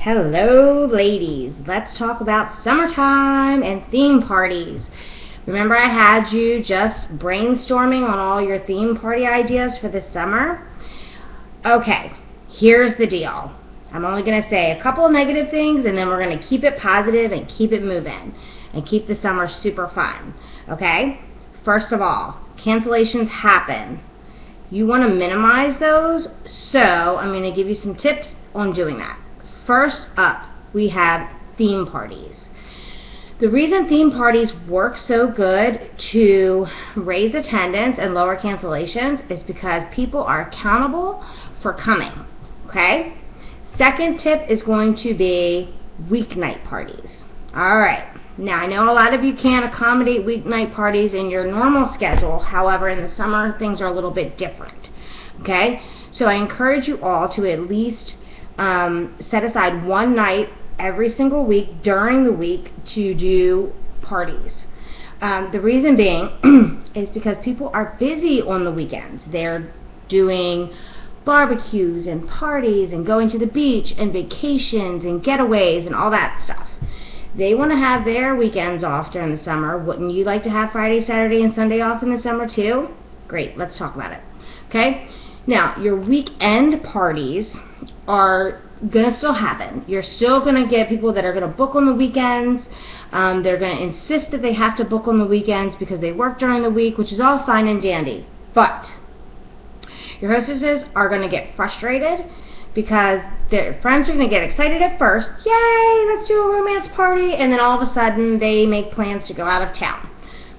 Hello ladies, let's talk about summertime and theme parties. Remember I had you just brainstorming on all your theme party ideas for this summer? Okay, here's the deal. I'm only going to say a couple of negative things and then we're going to keep it positive and keep it moving and keep the summer super fun. Okay? First of all, cancellations happen. You want to minimize those, so I'm going to give you some tips on doing that. First up, we have theme parties. The reason theme parties work so good to raise attendance and lower cancellations is because people are accountable for coming, okay? Second tip is going to be weeknight parties. Alright, now I know a lot of you can't accommodate weeknight parties in your normal schedule, however in the summer things are a little bit different, okay? So I encourage you all to at least set aside one night every single week during the week to do parties. The reason being is because people are busy on the weekends. They're doing barbecues and parties and going to the beach and vacations and getaways and all that stuff. They want to have their weekends off during the summer. Wouldn't you like to have Friday, Saturday, and Sunday off in the summer too? Great, let's talk about it. Okay? Now, your weekend parties are going to still happen. You're still going to get people that are going to book on the weekends. They're going to insist that they have to book on the weekends because they work during the week, which is all fine and dandy. But your hostesses are going to get frustrated because their friends are going to get excited at first. Yay, let's do a romance party. And then all of a sudden they make plans to go out of town.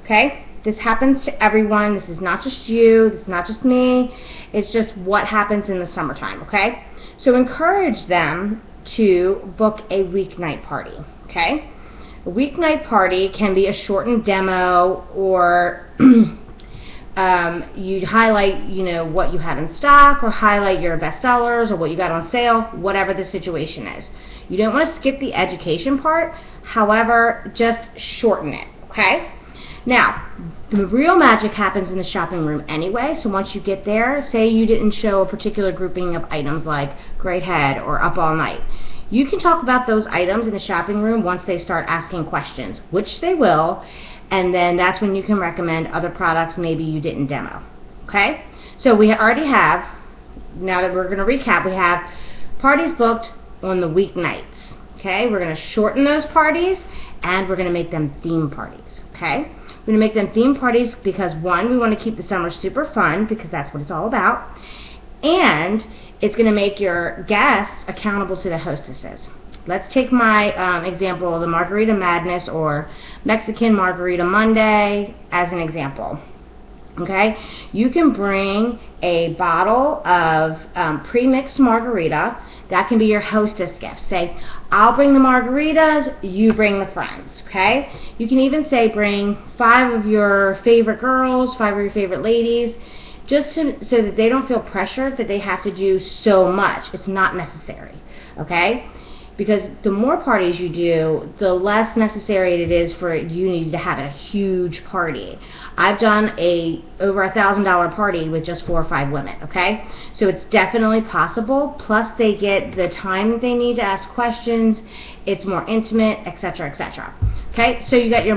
Okay? This happens to everyone. This is not just you. This is not just me. It's just what happens in the summertime, okay? So encourage them to book a weeknight party, okay? A weeknight party can be a shortened demo or you highlight, what you have in stock or highlight your best sellers or what you got on sale, whatever the situation is. You don't want to skip the education part. However, just shorten it, okay? Now, the real magic happens in the shopping room anyway, so once you get there, say you didn't show a particular grouping of items like Great Head or Up All Night. You can talk about those items in the shopping room once they start asking questions, which they will, and then that's when you can recommend other products maybe you didn't demo. Okay? So we already have, now that we're going to recap, we have parties booked on the weeknights. Okay? We're going to shorten those parties, and we're going to make them theme parties. Okay? We're going to make them theme parties because, one, we want to keep the summer super fun because that's what it's all about, and it's going to make your guests accountable to the hostesses. Let's take my example of the Margarita Madness or Mexican Margarita Monday as an example. Okay? You can bring a bottle of pre-mixed margarita. That can be your hostess gift. Say, I'll bring the margaritas, you bring the friends. Okay? You can even say bring 5 of your favorite girls, 5 of your favorite ladies, just so that they don't feel pressured that they have to do so much. It's not necessary. Okay? Because the more parties you do, the less necessary it is for you need to have a huge party. I've done over $1,000 party with just 4 or 5 women, okay? So it's definitely possible. Plus they get the time that they need to ask questions. It's more intimate, etc., etc. Okay, so you got your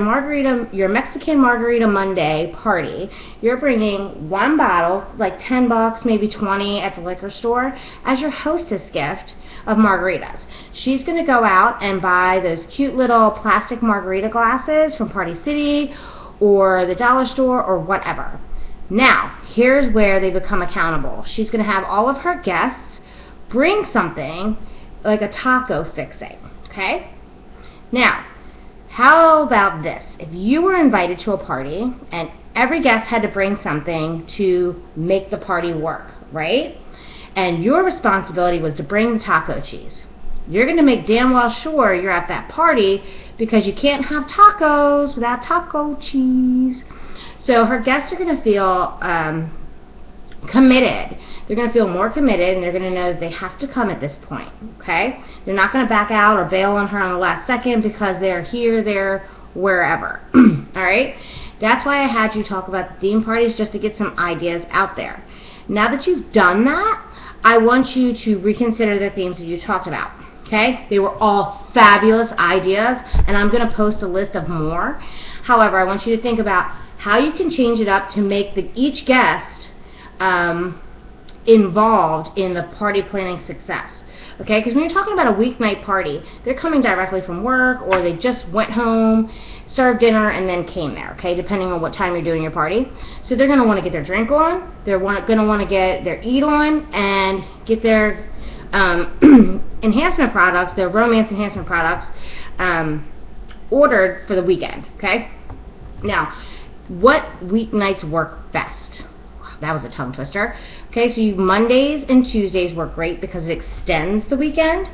Mexican Margarita Monday party. You're bringing 1 bottle, like $10, maybe 20 at the liquor store, as your hostess gift of margaritas. She's going to go out and buy those cute little plastic margarita glasses from Party City or the dollar store or whatever. Now, here's where they become accountable. She's going to have all of her guests bring something like a taco fixing, okay? Now, how about this? If you were invited to a party and every guest had to bring something to make the party work, right? And your responsibility was to bring the taco cheese. You're going to make damn well sure you're at that party because you can't have tacos without taco cheese. So her guests are going to feel committed. They're going to feel more committed, and they're going to know that they have to come at this point. Okay? They're not going to back out or bail on her on the last second because they're here, there, wherever. All right? That's why I had you talk about the theme parties, just to get some ideas out there. Now that you've done that, I want you to reconsider the themes that you talked about. Okay? They were all fabulous ideas, and I'm going to post a list of more. However, I want you to think about how you can change it up to make each guest involved in the party planning success. Okay, because when you're talking about a weeknight party, they're coming directly from work, or they just went home, served dinner, and then came there, okay, depending on what time you're doing your party. So they're going to want to get their drink on, they're going to want to get their eat on, and get their enhancement products, their romance enhancement products, ordered for the weekend, okay? Now, what weeknights work best? That was a tongue twister. Okay, so Mondays and Tuesdays work great because it extends the weekend.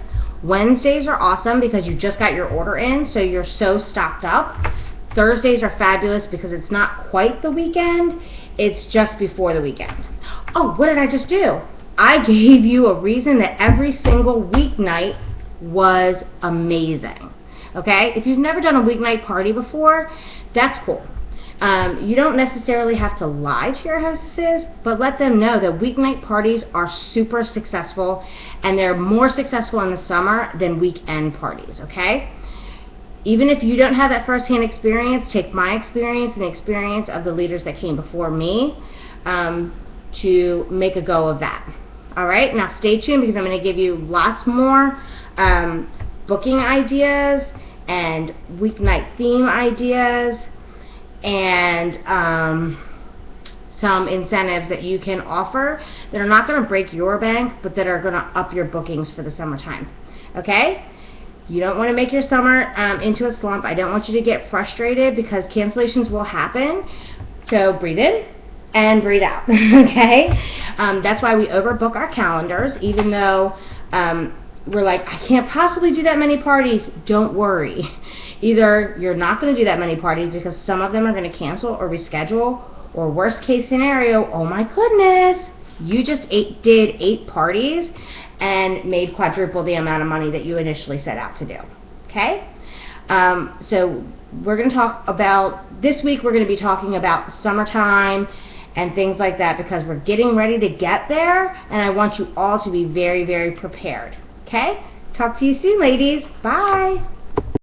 Wednesdays are awesome because you just got your order in, so you're so stocked up. Thursdays are fabulous because it's not quite the weekend, it's just before the weekend. Oh, what did I just do? I gave you a reason that every single weeknight was amazing. Okay, if you've never done a weeknight party before, that's cool. You don't necessarily have to lie to your hostesses, but let them know that weeknight parties are super successful, and they're more successful in the summer than weekend parties, okay? Even if you don't have that first-hand experience, take my experience and the experience of the leaders that came before me to make a go of that. All right, now stay tuned because I'm going to give you lots more booking ideas and weeknight theme ideas, and some incentives that you can offer that are not going to break your bank, but that are going to up your bookings for the summertime. Okay? You don't want to make your summer into a slump. I don't want you to get frustrated because cancellations will happen. So breathe in and breathe out. Okay? That's why we overbook our calendars, even though we're like, I can't possibly do that many parties. Don't worry. Either you're not going to do that many parties because some of them are going to cancel or reschedule, or worst case scenario, oh my goodness, you just did 8 parties and made quadruple the amount of money that you initially set out to do. Okay? So we're going to talk about, this week we're going to be talking about summertime and things like that because we're getting ready to get there, and I want you all to be very, very prepared. Okay? Talk to you soon, ladies. Bye.